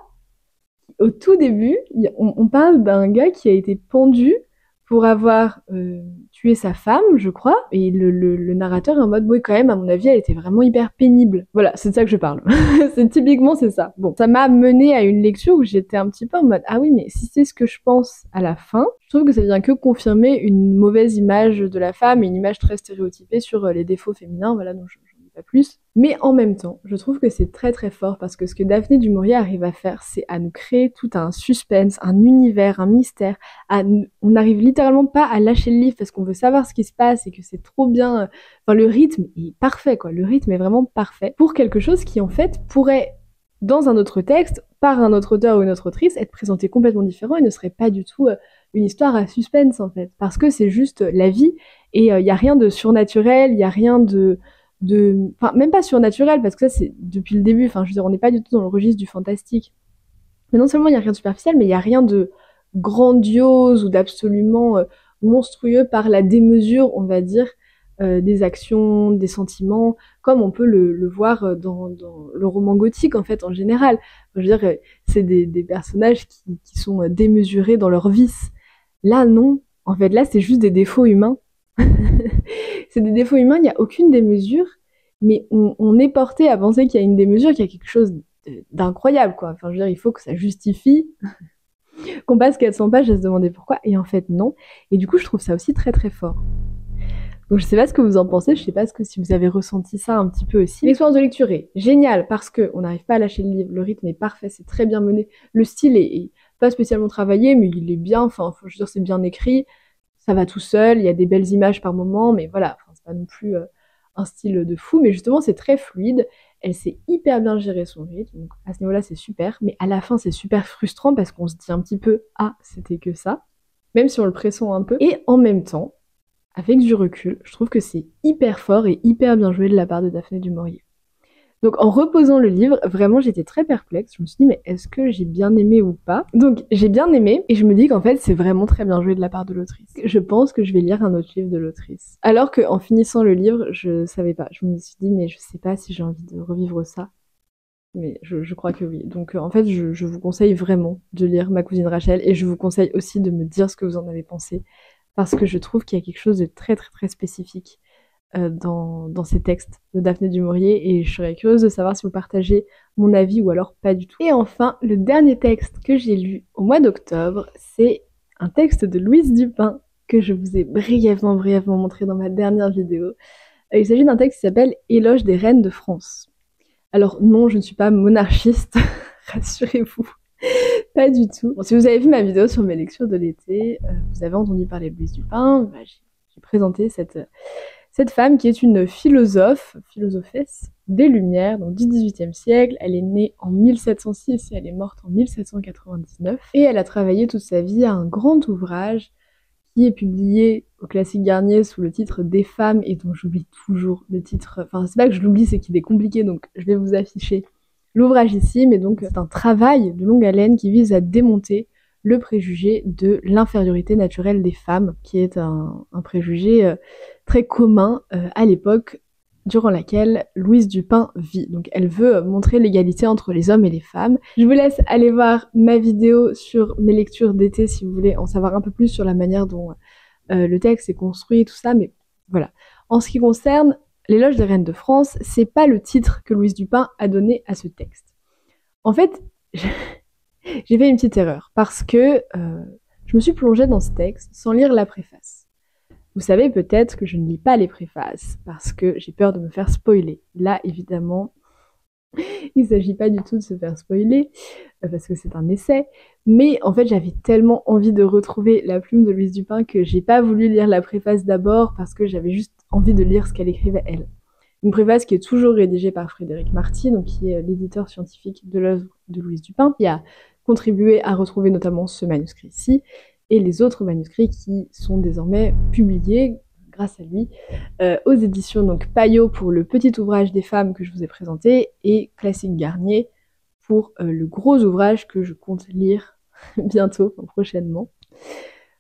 B: au tout début, on parle d'un gars qui a été pendu pour avoir tué sa femme, je crois, et le narrateur est en mode, oui, quand même, à mon avis, elle était vraiment hyper pénible. Voilà, c'est de ça que je parle. C'est ça. Bon, ça m'a mené à une lecture où j'étais un petit peu en mode, ah oui, mais si c'est ce que je pense à la fin, je trouve que ça vient que confirmer une mauvaise image de la femme, et une image très stéréotypée sur les défauts féminins, voilà, donc je pas plus. Mais en même temps, je trouve que c'est très fort, parce que ce que Daphné du Maurier arrive à faire, c'est à nous créer tout un suspense, un univers, un mystère. On n'arrive littéralement pas à lâcher le livre parce qu'on veut savoir ce qui se passe et que c'est trop bien. Enfin, le rythme est parfait, quoi. Le rythme est vraiment parfait pour quelque chose qui, en fait, pourrait, dans un autre texte, par un autre auteur ou une autre autrice, être présenté complètement différent et ne serait pas du tout une histoire à suspense, en fait. Parce que c'est juste la vie, et il n'y a rien de surnaturel, il n'y a rien enfin, même pas surnaturel, parce que ça, c'est depuis le début, enfin, je veux dire, on n'est pas du tout dans le registre du fantastique. Mais non seulement il n'y a rien de superficiel, mais il n'y a rien de grandiose ou d'absolument monstrueux par la démesure, on va dire, des actions, des sentiments, comme on peut le voir dans le roman gothique, en fait, en général. Je veux dire, c'est des personnages qui sont démesurés dans leur vice. Là, non. En fait, là, c'est juste des défauts humains. C'est des défauts humains, il n'y a aucune démesure, mais on est porté à penser qu'il y a une démesure, qu'il y a quelque chose d'incroyable, quoi. Enfin, je veux dire, il faut que ça justifie qu'on passe 400 pages à se demander pourquoi, et en fait, non. Et du coup, je trouve ça aussi très fort. Donc, je sais pas ce que vous en pensez, je sais pas si vous avez ressenti ça un petit peu aussi. L'expérience de lecture est géniale, parce qu'on n'arrive pas à lâcher le livre, le rythme est parfait, c'est très bien mené, le style est pas spécialement travaillé, mais il est bien, enfin, je veux dire, c'est bien écrit, ça va tout seul, il y a des belles images par moment, mais voilà, enfin, c'est pas non plus un style de fou, mais justement, c'est très fluide. Elle sait hyper bien gérer son rythme, donc à ce niveau-là, c'est super, mais à la fin, c'est super frustrant, parce qu'on se dit un petit peu, ah, c'était que ça, même si on le pressent un peu. Et en même temps, avec du recul, je trouve que c'est hyper fort et hyper bien joué de la part de Daphné du Maurier. Donc en reposant le livre, vraiment j'étais très perplexe, je me suis dit mais est-ce que j'ai bien aimé ou pas? Donc j'ai bien aimé, et je me dis qu'en fait c'est vraiment très bien joué de la part de l'autrice. Je pense que je vais lire un autre livre de l'autrice. Alors qu'en finissant le livre, je savais pas, je me suis dit mais je sais pas si j'ai envie de revivre ça.
A: mais je crois que oui. Donc en fait, je vous conseille vraiment de lire Ma cousine Rachel et je vous conseille aussi de me dire ce que vous en avez pensé parce que je trouve qu'il y a quelque chose de très très très spécifique dans ces textes de Daphné du Maurier et je serais curieuse de savoir si vous partagez mon avis ou alors pas du tout. Et enfin, le dernier texte que j'ai lu au mois d'octobre, c'est un texte de Louise Dupin que je vous ai brièvement montré dans ma dernière vidéo. Il s'agit d'un texte qui s'appelle Éloge des reines de France. Alors non, je ne suis pas monarchiste, rassurez-vous, pas du tout. Bon, si vous avez vu ma vidéo sur mes lectures de l'été, vous avez entendu parler de Louise Dupin, bah, j'ai présenté cette femme qui est une philosophesse des Lumières, donc du XVIIIe siècle. Elle est née en 1706 et elle est morte en 1799. Et elle a travaillé toute sa vie à un grand ouvrage qui est publié au Classique Garnier sous le titre Des femmes et dont j'oublie toujours le titre. Enfin, c'est pas que je l'oublie, c'est qu'il est compliqué, donc je vais vous afficher l'ouvrage ici. Mais donc, c'est un travail de longue haleine qui vise à démonter le préjugé de l'infériorité naturelle des femmes, qui est un préjugé très commun à l'époque durant laquelle Louise Dupin vit. Donc elle veut montrer l'égalité entre les hommes et les femmes. Je vous laisse aller voir ma vidéo sur mes lectures d'été si vous voulez en savoir un peu plus sur la manière dont le texte est construit et tout ça, mais voilà. En ce qui concerne L'éloge des reines de France, c'est pas le titre que Louise Dupin a donné à ce texte. En fait, j'ai fait une petite erreur parce que je me suis plongée dans ce texte sans lire la préface. Vous savez peut-être que je ne lis pas les préfaces parce que j'ai peur de me faire spoiler. Là, évidemment, il ne s'agit pas du tout de se faire spoiler parce que c'est un essai. Mais en fait, j'avais tellement envie de retrouver la plume de Louise Dupin que j'ai pas voulu lire la préface d'abord parce que j'avais juste envie de lire ce qu'elle écrivait elle. Une préface qui est toujours rédigée par Frédéric Marty, donc qui est l'éditeur scientifique de l'œuvre de Louise Dupin, qui a contribué à retrouver notamment ce manuscrit-ci et les autres manuscrits qui sont désormais publiés grâce à lui aux éditions donc Payot pour le petit ouvrage des femmes que je vous ai présenté et Classique Garnier pour le gros ouvrage que je compte lire bientôt, prochainement.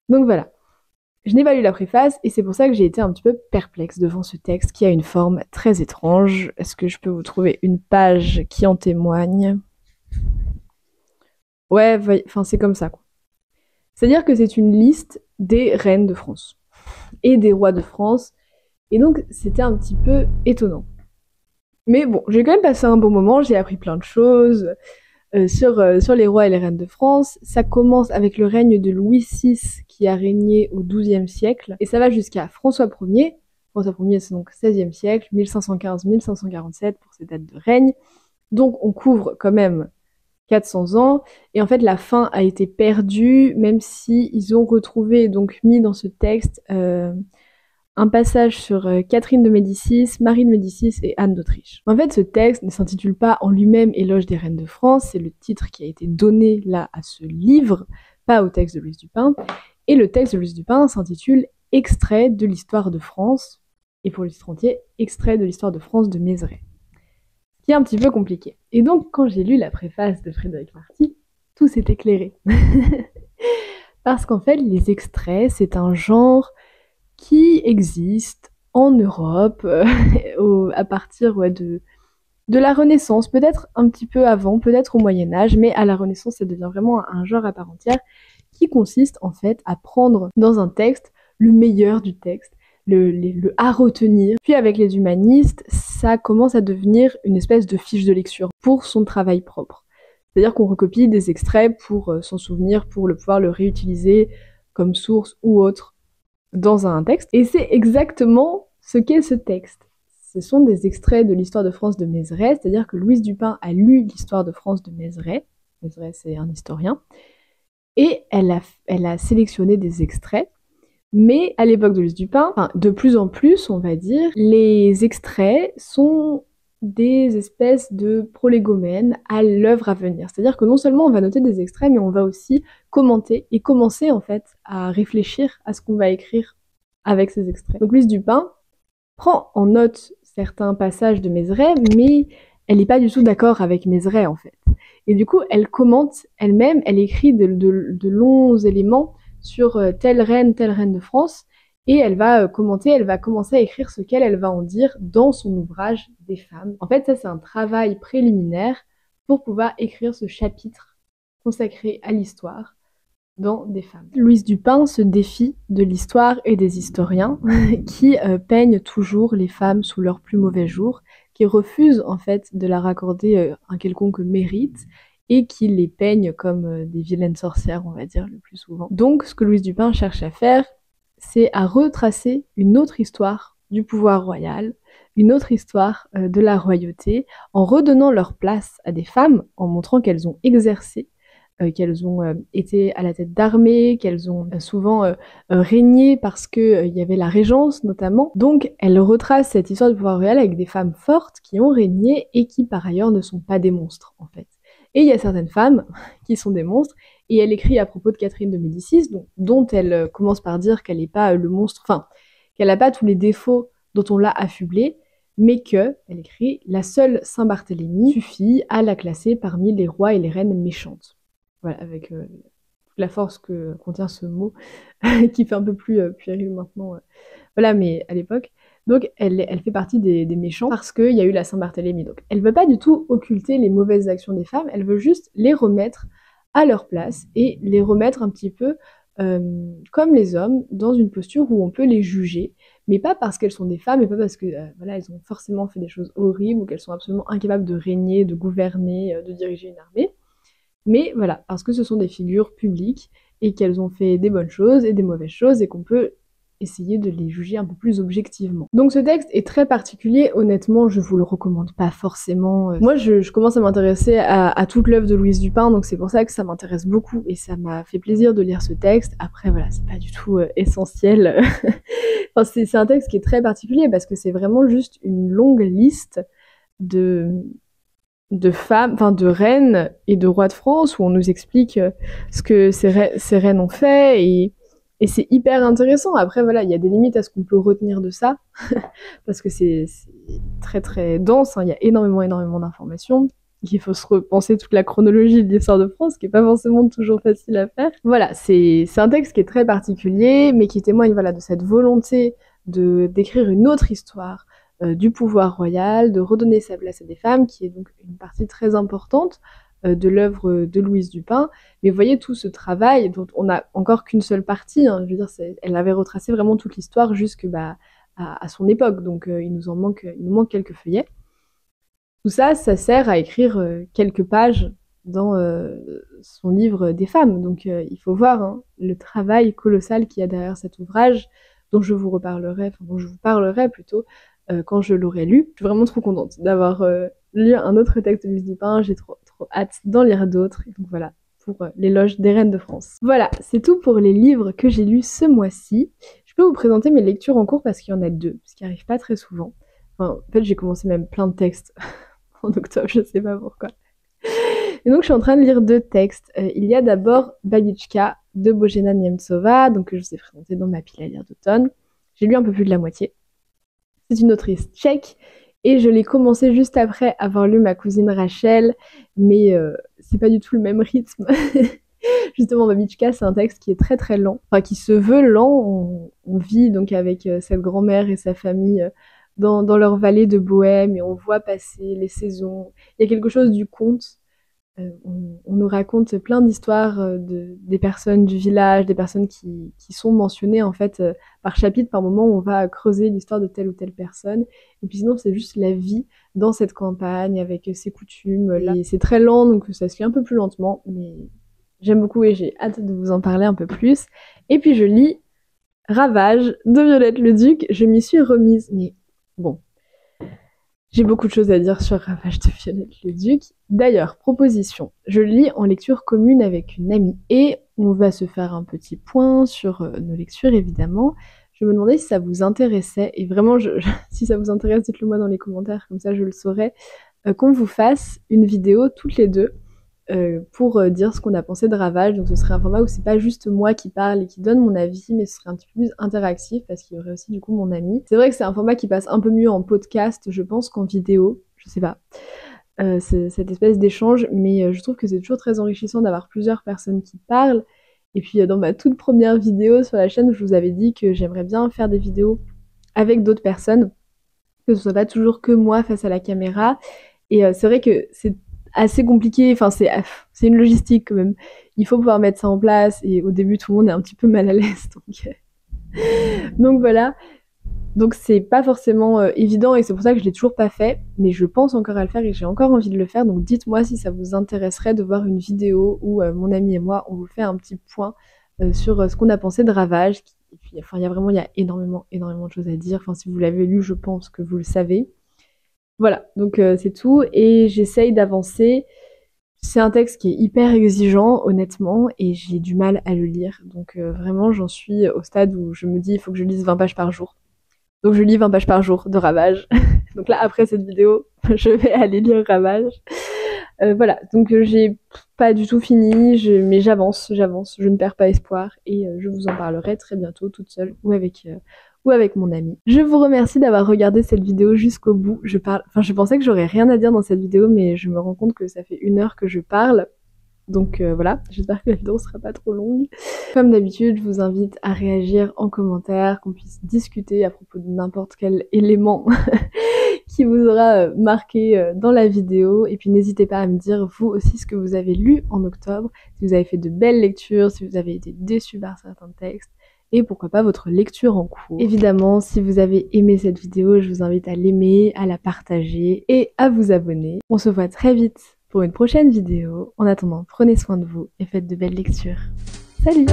A: Donc voilà. Je n'ai pas lu la préface et c'est pour ça que j'ai été un petit peu perplexe devant ce texte qui a une forme très étrange. Est-ce que je peux vous trouver une page qui en témoigne? Ouais, enfin c'est comme ça quoi. C'est-à-dire que c'est une liste des reines de France et des rois de France. Et donc, c'était un petit peu étonnant. Mais bon, j'ai quand même passé un bon moment, j'ai appris plein de choses sur les rois et les reines de France. Ça commence avec le règne de Louis VI qui a régné au XIIe siècle. Et ça va jusqu'à François Ier. François Ier, c'est donc XVIe siècle, 1515-1547 pour ses dates de règne. Donc, on couvre quand même 400 ans, et en fait la fin a été perdue, même si ils ont retrouvé, donc mis dans ce texte, un passage sur Catherine de Médicis, Marie de Médicis et Anne d'Autriche. En fait, ce texte ne s'intitule pas en lui-même Éloge des reines de France, c'est le titre qui a été donné là à ce livre, pas au texte de Louise Dupin, et le texte de Louise Dupin s'intitule Extrait de l'histoire de France, et pour le titre entier, Extrait de l'histoire de France de Mézeray. Qui est un petit peu compliqué. Et donc, quand j'ai lu la préface de Frédéric Marty, tout s'est éclairé. Parce qu'en fait, les extraits, c'est un genre qui existe en Europe à partir de la Renaissance, peut-être un petit peu avant, peut-être au Moyen-Âge, mais à la Renaissance, ça devient vraiment un genre à part entière qui consiste en fait à prendre dans un texte le meilleur du texte, le à retenir. Puis avec les humanistes, ça commence à devenir une espèce de fiche de lecture pour son travail propre. C'est-à-dire qu'on recopie des extraits pour s'en souvenir, pour pouvoir le réutiliser comme source ou autre dans un texte. Et c'est exactement ce qu'est ce texte. Ce sont des extraits de l'histoire de France de Mézeray, c'est-à-dire que Louise Dupin a lu l'histoire de France de Mézeray. Mézeray, c'est un historien. Et elle a sélectionné des extraits. Mais à l'époque de Louise Dupin, enfin, de plus en plus, on va dire, les extraits sont des espèces de prolégomènes à l'œuvre à venir. C'est-à-dire que non seulement on va noter des extraits, mais on va aussi commenter et commencer en fait à réfléchir à ce qu'on va écrire avec ces extraits. Donc Louise Dupin prend en note certains passages de Mézeray, mais elle n'est pas du tout d'accord avec Mézeray en fait. Et du coup, elle commente elle-même, elle écrit de longs éléments sur telle reine de France, et elle va commenter, elle va commencer à écrire ce qu'elle va en dire dans son ouvrage des femmes. En fait, ça c'est un travail préliminaire pour pouvoir écrire ce chapitre consacré à l'histoire dans des femmes. Louise Dupin se défie de l'histoire et des historiens qui peignent toujours les femmes sous leur plus mauvais jour, qui refusent en fait de leur accorder un quelconque mérite et qui les peignent comme des vilaines sorcières, on va dire, le plus souvent. Donc ce que Louise Dupin cherche à faire, c'est à retracer une autre histoire du pouvoir royal, une autre histoire de la royauté, en redonnant leur place à des femmes, en montrant qu'elles ont exercé, qu'elles ont été à la tête d'armée, qu'elles ont souvent régné parce qu'il y avait la régence notamment. Donc elle retrace cette histoire du pouvoir royal avec des femmes fortes qui ont régné et qui par ailleurs ne sont pas des monstres en fait. Et il y a certaines femmes qui sont des monstres, et elle écrit à propos de Catherine de Médicis, dont elle commence par dire qu'elle n'est pas le monstre, enfin, qu'elle n'a pas tous les défauts dont on l'a affublée, mais que, elle écrit, la seule Saint-Barthélemy suffit à la classer parmi les rois et les reines méchantes. Voilà, avec la force que contient ce mot, qui fait un peu plus puéril maintenant. Voilà, mais à l'époque. Donc elle fait partie des méchants parce qu'il y a eu la Saint-Barthélemy. Donc elle veut pas du tout occulter les mauvaises actions des femmes, elle veut juste les remettre à leur place et les remettre un petit peu comme les hommes, dans une posture où on peut les juger, mais pas parce qu'elles sont des femmes et pas parce que voilà, elles ont forcément fait des choses horribles ou qu'elles sont absolument incapables de régner, de gouverner, de diriger une armée. Mais voilà, parce que ce sont des figures publiques et qu'elles ont fait des bonnes choses et des mauvaises choses et qu'on peut essayer de les juger un peu plus objectivement. Donc ce texte est très particulier, honnêtement je vous le recommande pas forcément. Moi je commence à m'intéresser à toute l'œuvre de Louise Dupin, donc c'est pour ça que ça m'intéresse beaucoup et ça m'a fait plaisir de lire ce texte. Après voilà, c'est pas du tout essentiel. Enfin, c'est un texte qui est très particulier parce que c'est vraiment juste une longue liste de femmes, enfin de reines et de rois de France où on nous explique ce que ces reines ont fait et c'est hyper intéressant. Après voilà, il y a des limites à ce qu'on peut retenir de ça parce que c'est très très dense, hein. Il y a énormément d'informations. Il faut se repenser toute la chronologie de l'histoire de France, qui est pas forcément toujours facile à faire. Voilà, c'est un texte qui est très particulier, mais qui témoigne voilà de cette volonté d'écrire une autre histoire du pouvoir royal, de redonner sa place à des femmes, qui est donc une partie très importante de l'œuvre de Louise Dupin. Mais vous voyez tout ce travail dont on n'a encore qu'une seule partie, hein, je veux dire, elle avait retracé vraiment toute l'histoire jusque à son époque, donc il nous manque quelques feuillets. Tout ça, ça sert à écrire quelques pages dans son livre des femmes, donc il faut voir hein, le travail colossal qu'il y a derrière cet ouvrage, dont je vous parlerai plutôt quand je l'aurai lu. Je suis vraiment trop contente d'avoir lu un autre texte de Louise Dupin, j'ai trop hâte d'en lire d'autres, donc voilà, pour l'éloge des reines de France. Voilà, c'est tout pour les livres que j'ai lus ce mois-ci. Je peux vous présenter mes lectures en cours parce qu'il y en a 2, ce qui n'arrive pas très souvent. Enfin, en fait, j'ai commencé même plein de textes en octobre, je sais pas pourquoi. Et donc, je suis en train de lire 2 textes. Il y a d'abord Babichka de Božena Němcová, donc que je vous ai présenté dans ma pile à lire d'automne. J'ai lu un peu plus de la moitié. C'est une autrice tchèque et je l'ai commencé juste après avoir lu Ma cousine Rachel, mais c'est pas du tout le même rythme. Justement, Babichka, c'est un texte qui est très très lent, enfin qui se veut lent. On vit donc avec cette grand-mère et sa famille dans leur vallée de Bohême et on voit passer les saisons. Il y a quelque chose du conte. On nous raconte plein d'histoires des personnes du village, des personnes qui sont mentionnées en fait par chapitre, par moment où on va creuser l'histoire de telle ou telle personne. Et puis sinon c'est juste la vie dans cette campagne avec ses coutumes. Là. Et c'est très lent donc ça se lit un peu plus lentement, mais j'aime beaucoup et j'ai hâte de vous en parler un peu plus. Et puis je lis Ravage de Violette Leduc. Je m'y suis remise, mais bon. J'ai beaucoup de choses à dire sur Ravage de Violette Leduc. D'ailleurs, proposition, je lis en lecture commune avec une amie et on va se faire un petit point sur nos lectures évidemment. Je me demandais si ça vous intéressait et vraiment, si ça vous intéresse, dites-le moi dans les commentaires, comme ça je le saurai, qu'on vous fasse une vidéo toutes les deux pour dire ce qu'on a pensé de Ravage. Donc ce serait un format où c'est pas juste moi qui parle et qui donne mon avis, mais ce serait un petit peu plus interactif parce qu'il y aurait aussi du coup mon ami. C'est vrai que c'est un format qui passe un peu mieux en podcast, je pense, qu'en vidéo, je sais pas. C'est cette espèce d'échange, mais je trouve que c'est toujours très enrichissant d'avoir plusieurs personnes qui parlent. Et puis dans ma toute première vidéo sur la chaîne, je vous avais dit que j'aimerais bien faire des vidéos avec d'autres personnes, que ce soit pas toujours que moi face à la caméra. Et c'est vrai que c'est assez compliqué, enfin c'est une logistique quand même. Il faut pouvoir mettre ça en place et au début tout le monde est un petit peu mal à l'aise donc voilà. Donc c'est pas forcément évident et c'est pour ça que je l'ai toujours pas fait, mais je pense encore à le faire et j'ai encore envie de le faire. Donc dites-moi si ça vous intéresserait de voir une vidéo où mon ami et moi on vous fait un petit point sur ce qu'on a pensé de Ravage. Et puis enfin il y a énormément de choses à dire. Enfin si vous l'avez lu, je pense que vous le savez. Voilà, donc c'est tout et j'essaye d'avancer. C'est un texte qui est hyper exigeant, honnêtement, et j'ai du mal à le lire. Donc vraiment, j'en suis au stade où je me dis il faut que je lise 20 pages par jour. Donc je lis 20 pages par jour de Ravage. Donc là, après cette vidéo, je vais aller lire Ravage. Voilà, donc j'ai pas du tout fini, mais j'avance, je ne perds pas espoir et je vous en parlerai très bientôt toute seule ou avec mon ami. Je vous remercie d'avoir regardé cette vidéo jusqu'au bout. Je pensais que j'aurais rien à dire dans cette vidéo, mais je me rends compte que ça fait 1 heure que je parle. Donc voilà, j'espère que la vidéo sera pas trop longue. Comme d'habitude, je vous invite à réagir en commentaire, qu'on puisse discuter à propos de n'importe quel élément qui vous aura marqué dans la vidéo. Et puis n'hésitez pas à me dire vous aussi ce que vous avez lu en octobre, si vous avez fait de belles lectures, si vous avez été déçus par certains textes, et pourquoi pas votre lecture en cours. Évidemment, si vous avez aimé cette vidéo, je vous invite à l'aimer, à la partager et à vous abonner. On se voit très vite pour une prochaine vidéo. En attendant, prenez soin de vous et faites de belles lectures. Salut!